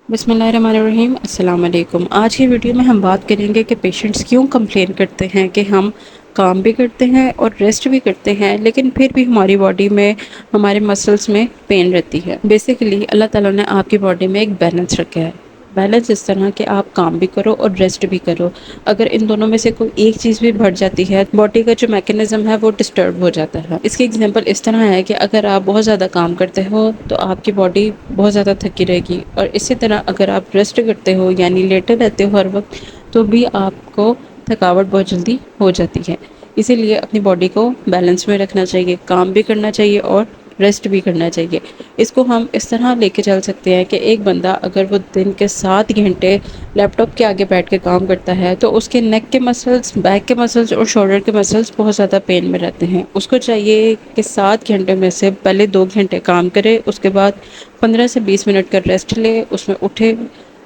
بسم اللہ الرحمن الرحیم، السلام علیکم۔ آج کی ویڈیو میں ہم بات کریں گے کہ پیشنٹس کیوں کمپلین کرتے ہیں کہ ہم کام بھی کرتے ہیں اور ریسٹ بھی کرتے ہیں لیکن پھر بھی ہماری باڈی میں، ہمارے مسلز میں پین رہتی ہے۔ بیسیکلی اللہ تعالیٰ نے آپ کی باڈی میں ایک بیلنس رکھا ہے۔ بیلنس اس طرح کہ آپ کام بھی کرو اور ریسٹ بھی کرو۔ اگر ان دونوں میں سے کوئی ایک چیز بھی بڑھ جاتی ہے، باڈی کا جو میکینزم ہے وہ ڈسٹرب ہو جاتا ہے۔ اس کی ایگزامپل اس طرح ہے کہ اگر آپ بہت زیادہ کام کرتے ہو تو آپ کی باڈی بہت زیادہ تھکی رہے گی، اور اسی طرح اگر آپ ریسٹ کرتے ہو یعنی لیٹے رہتے ہو ہر وقت، تو بھی آپ کو تھکاوٹ بہت جلدی ہو جاتی ہے۔ اسی لیے اپنی باڈی کو بیلنس میں رکھنا چاہیے، کام بھی کرنا چاہیے اور ریسٹ بھی کرنا چاہیے۔ اس کو ہم اس طرح لے کے چل سکتے ہیں کہ ایک بندہ اگر وہ دن کے 7 گھنٹے لیپ ٹاپ کے آگے بیٹھ کے کام کرتا ہے تو اس کے نیک کے مسلز، بیک کے مسلز اور شولڈر کے مسلز بہت زیادہ پین میں رہتے ہیں۔ اس کو چاہیے کہ 7 گھنٹے میں سے پہلے 2 گھنٹے کام کرے، اس کے بعد 15 سے 20 منٹ کا ریسٹ لے، اس میں اٹھے،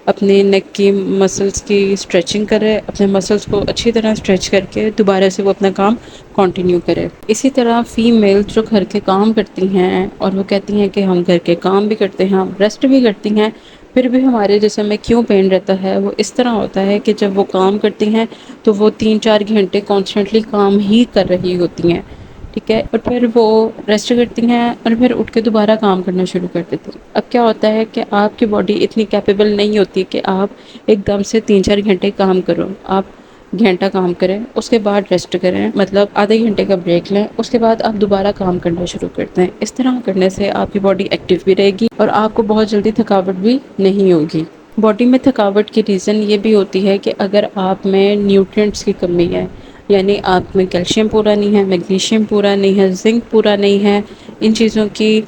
اپنے نیک کی مسلز کی اسٹریچنگ کرے، اپنے مسلز کو اچھی طرح اسٹریچ کر کے دوبارہ سے وہ اپنا کام کنٹینیو کرے۔ اسی طرح فیمیل جو گھر کے کام کرتی ہیں اور وہ کہتی ہیں کہ ہم گھر کے کام بھی کرتے ہیں، ریسٹ بھی کرتی ہیں، پھر بھی ہمارے جسم میں کیوں پین رہتا ہے، وہ اس طرح ہوتا ہے کہ جب وہ کام کرتی ہیں تو وہ 3-4 گھنٹے کانسٹنٹلی کام ہی کر رہی ہوتی ہیں، ٹھیک ہے، اور پھر وہ ریسٹ کرتی ہیں اور پھر اٹھ کے دوبارہ کام کرنا شروع کر دیتی ہیں۔ اب کیا ہوتا ہے کہ آپ کی باڈی اتنی کیپیبل نہیں ہوتی کہ آپ ایک دم سے 3-4 گھنٹے کام کرو۔ آپ گھنٹہ کام کریں، اس کے بعد ریسٹ کریں، مطلب آدھے گھنٹے کا بریک لیں، اس کے بعد آپ دوبارہ کام کرنا شروع کرتے ہیں۔ اس طرح کرنے سے آپ کی باڈی ایکٹیو بھی رہے گی اور آپ کو بہت جلدی تھکاوٹ بھی نہیں ہوگی۔ باڈی میں تھکاوٹ کی ریزن یہ بھی ہوتی ہے کہ اگر آپ میں نیوٹرینٹس کی کمی ہے، یعنی آپ میں کیلشیم پورا نہیں ہے، میگنیشیم پورا نہیں ہے، زنک پورا نہیں ہے، ان چیزوں کی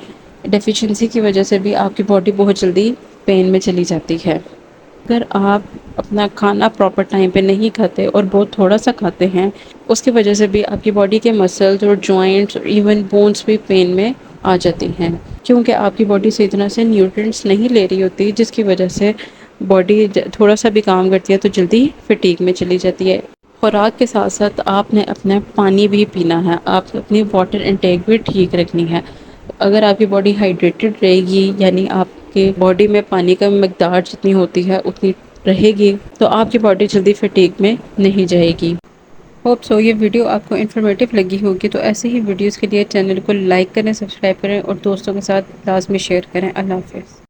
ڈیفیشنسی کی وجہ سے بھی آپ کی باڈی بہت جلدی پین میں چلی جاتی ہے۔ اگر آپ اپنا کھانا پراپر ٹائم پہ نہیں کھاتے اور بہت تھوڑا سا کھاتے ہیں، اس کی وجہ سے بھی آپ کی باڈی کے مسلز اور جوائنٹس اور ایون بونس بھی پین میں آ جاتی ہیں، کیونکہ آپ کی باڈی سے اتنا سے نیوٹرینٹس نہیں لے رہی ہوتی، جس کی وجہ سے باڈی تھوڑا سا بھی کام کرتی ہے تو جلدی فٹیگ میں چلی جاتی ہے۔ خوراک کے ساتھ ساتھ آپ نے اپنا پانی بھی پینا ہے، آپ اپنی واٹر انٹیک بھی ٹھیک رکھنی ہے۔ اگر آپ کی باڈی ہائیڈریٹڈ رہے گی، یعنی آپ کے باڈی میں پانی کا مقدار جتنی ہوتی ہے اتنی رہے گی، تو آپ کی باڈی جلدی فٹیگ میں نہیں جائے گی۔ ہوپ سو یہ ویڈیو آپ کو انفارمیٹیو لگی ہوگی، تو ایسے ہی ویڈیوز کے لیے چینل کو لائک کریں، سبسکرائب کریں اور دوستوں کے ساتھ لازمی شیئر کریں۔ اللہ حافظ۔